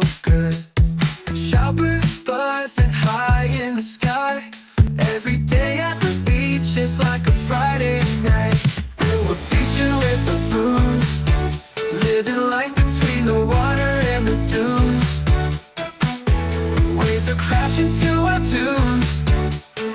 so good. Shoppers buzzing high in the sky. Every day at the beach is like a Friday night. And we're beaching with the Boones, living life between the water and the dunes. Waves are crashing to our tunes.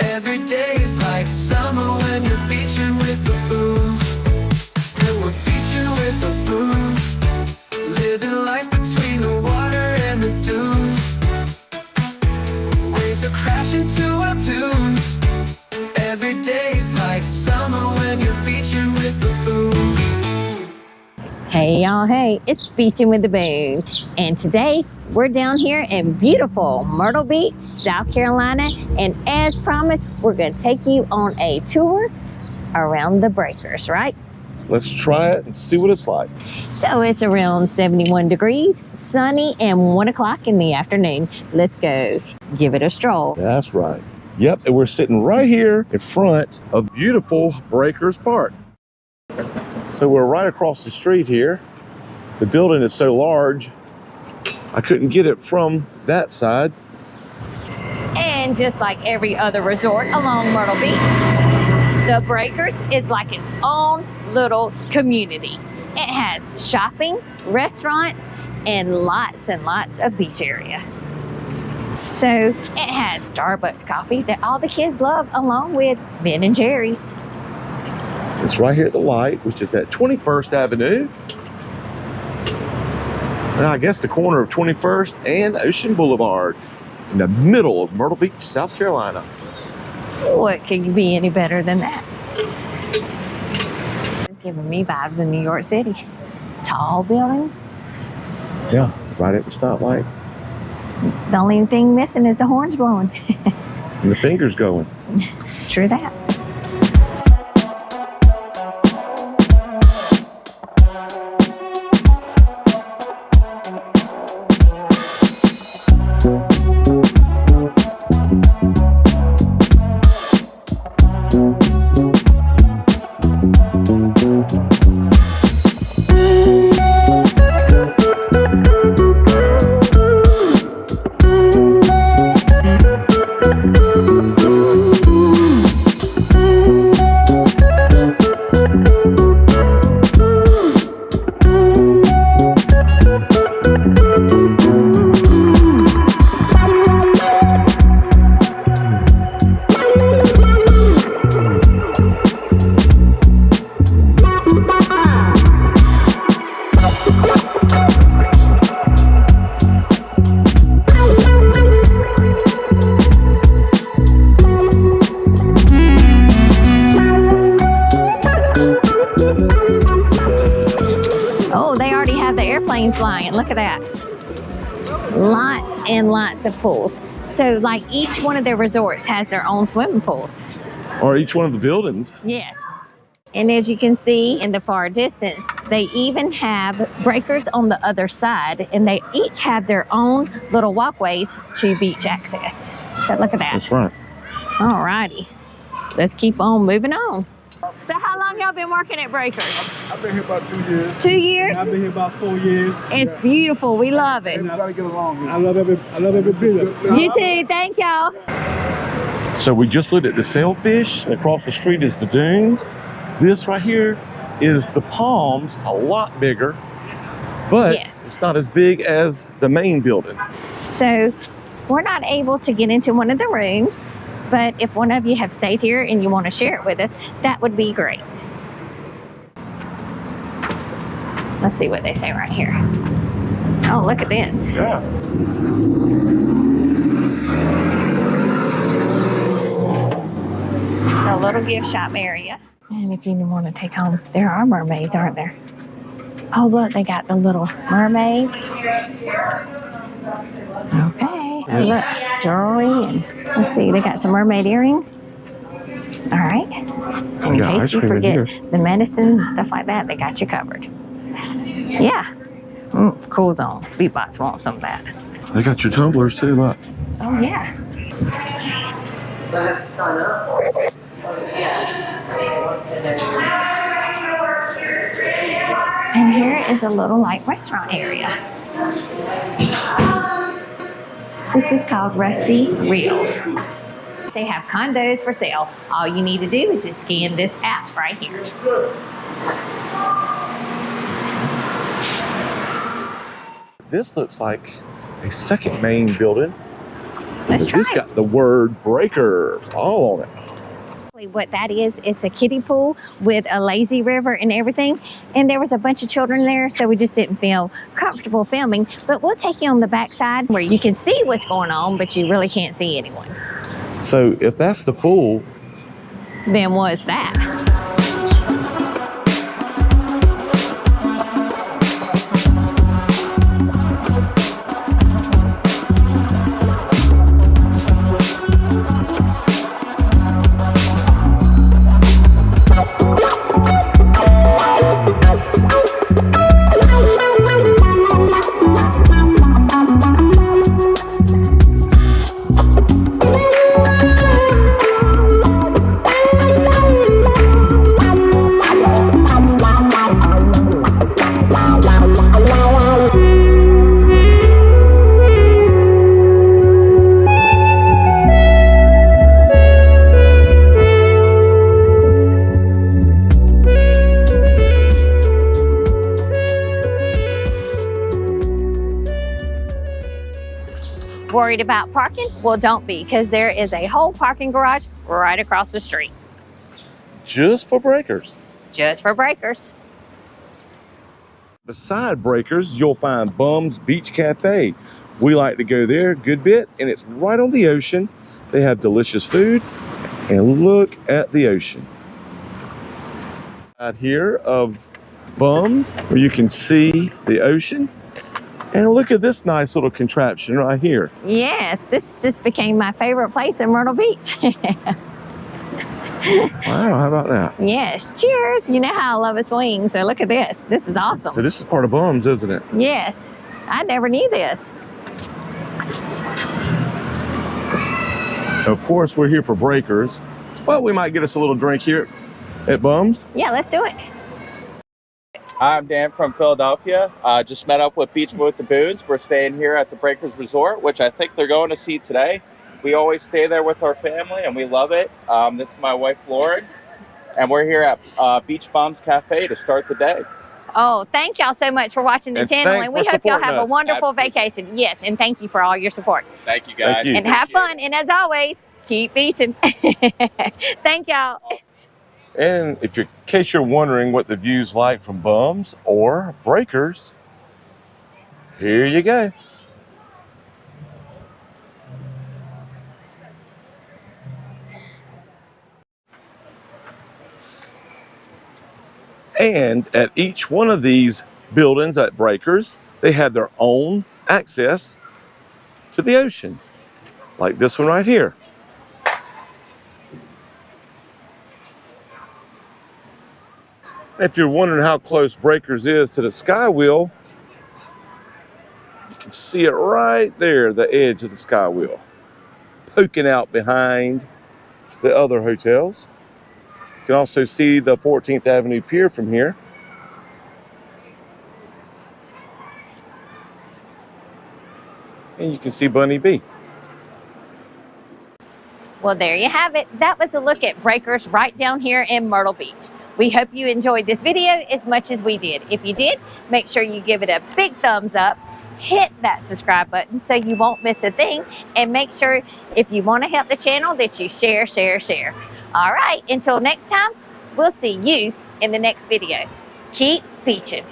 Every day is like summer when you're beaching with the Boones. And we're beaching with the Boones, living life between the water and the dunes. Waves are crashing to our tunes. Every day's like summer when you're beaching with the Boones. Hey y'all, hey, it's Beachin With The Boones, and today we're down here in beautiful Myrtle Beach, South Carolina, and as promised, we're gonna take you on a tour around the breakers, right? Let's try it and see what it's like. So it's around 71 degrees, sunny, and 1 o'clock in the afternoon. Let's go give it a stroll. That's right. Yep, and we're sitting right here in front of beautiful Breakers Park. So we're right across the street here. The building is so large, I couldn't get it from that side. And just like every other resort along Myrtle Beach, the Breakers is like its own little community. It has shopping, restaurants, and lots of beach area. So it has Starbucks coffee that all the kids love, along with Ben & Jerry's. It's right here at the light, which is at 21st Avenue. And I guess the corner of 21st and Ocean Boulevard, in the middle of Myrtle Beach, South Carolina. What could be any better than that? It's giving me vibes in New York City. Tall buildings. Yeah, right at the stoplight. The only thing missing is the horns blowing. And the fingers going. True that. Airplanes flying, look at that. Lots and lots of pools. So like each one of their resorts has their own swimming pools. Or each one of the buildings. Yes. And as you can see in the far distance, they even have breakers on the other side, and they each have their own little walkways to beach access. So look at that. That's right. All righty. Let's keep on moving on. So how long y'all been working at Breakers? I've been here about 2 years. 2 years? And I've been here about 4 years. It's beautiful. We love it. And I gotta get along here. I love every bit of it. You too. Thank y'all. So we just looked at the sailfish, and across the street is the dunes. This right here is the Palms. It's a lot bigger, but yes, it's not as big as the main building. So we're not able to get into one of the rooms, but if one of you have stayed here and you want to share it with us, that would be great. Let's see what they say right here. Oh, look at this. Yeah. It's a little gift shop area. And if you want to take home, there are mermaids, aren't there? Oh, look, they got the little mermaids. Okay. Oh, look, jewelry, and let's see, they got some mermaid earrings. All right. In case you forget the medicines and stuff like that, they got you covered. Yeah. Cool zone. Beatbox wants some of that. They got your tumblers too, look. Oh, yeah. Do I have to sign up? Yeah. And here is a little like restaurant area. This is called Rusty Reel. They have condos for sale. All you need to do is just scan this app right here. This looks like a second main building. Let's try It's it. got the word breakers all on it. What that is a kiddie pool with a lazy river and everything. And there was a bunch of children there, so we just didn't feel comfortable filming. But we'll take you on the backside where you can see what's going on, but you really can't see anyone. So if that's the pool, Then what's that? Worried about parking? Well, don't be, because there is a whole parking garage right across the street. just for breakers. Just for breakers. Beside Breakers, you'll find Bumz Beach Cafe. We like to go there a good bit, and it's right on the ocean. They have delicious food, and look at the ocean. Out here of Bumz, where you can see the ocean. And look at this nice little contraption right here. Yes, this just became my favorite place in Myrtle Beach. Wow, how about that? Yes, cheers. You know how I love a swing, so look at this. This is awesome. So this is part of Bumz, isn't it? Yes, I never knew this. Of course, we're here for Breakers, but we might get us a little drink here at Bumz. Yeah, let's do it. I'm Dan from Philadelphia. Just met up with Beachin With The Boones. We're staying here at the Breakers Resort, which I think they're going to see today. We always stay there with our family, and we love it. This is my wife, Lauren, and we're here at Beach Bumz Cafe to start the day. Oh, thank y'all so much for watching the And channel, thanks and we for hope y'all have supporting a us. wonderful Absolutely. vacation. Yes, and thank you for all your support. Thank you, guys. Thank you. And have Appreciate fun, and as always, keep beaching. Thank y'all. And if you're, in case you're wondering what the view's like from Bumz or Breakers, here you go. And at each one of these buildings at Breakers, they have their own access to the ocean, like this one right here. If you're wondering how close Breakers is to the Skywheel, you can see it right there, the edge of the Skywheel, poking out behind the other hotels. You can also see the 14th Avenue Pier from here. And you can see Bunny B. Well, there you have it. That was a look at Breakers right down here in Myrtle Beach. We hope you enjoyed this video as much as we did. If you did, make sure you give it a big thumbs up. Hit that subscribe button so you won't miss a thing. And make sure, if you want to help the channel, that you share. All right, until next time, we'll see you in the next video. Keep beaching.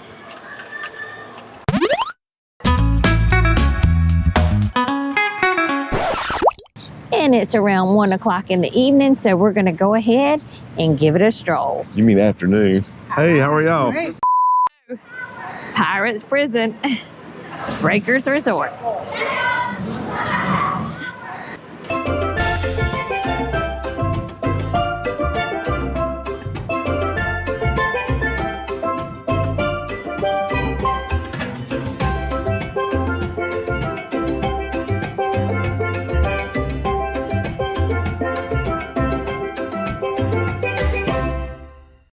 And it's around 1 o'clock in the evening, so we're gonna go ahead and give it a stroll. You mean afternoon. Hey, how are y'all? Pirates Prison, Breakers Resort.